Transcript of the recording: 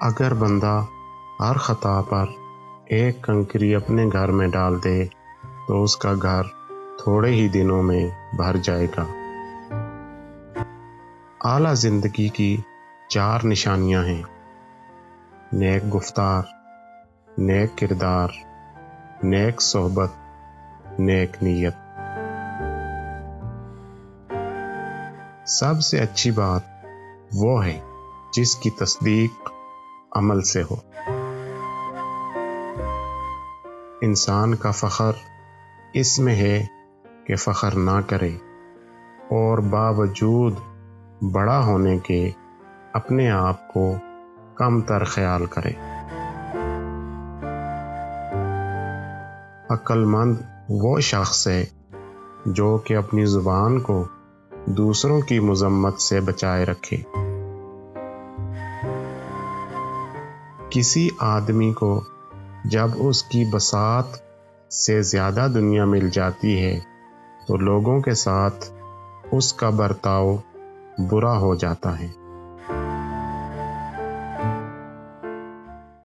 اگر بندہ ہر خطا پر ایک کنکری اپنے گھر میں ڈال دے تو اس کا گھر تھوڑے ہی دنوں میں بھر جائے گا۔ اعلیٰ زندگی کی 4 نشانیاں ہیں: نیک گفتار، نیک کردار، نیک صحبت، نیک نیت۔ سب سے اچھی بات وہ ہے جس کی تصدیق عمل سے ہو۔ انسان کا فخر اس میں ہے کہ فخر نہ کرے اور باوجود بڑا ہونے کے اپنے آپ کو کم تر خیال کرے۔ عقل مند وہ شخص ہے جو کہ اپنی زبان کو دوسروں کی مذمت سے بچائے رکھے۔ کسی آدمی کو جب اس کی بساط سے زیادہ دنیا مل جاتی ہے تو لوگوں کے ساتھ اس کا برتاؤ برا ہو جاتا ہے۔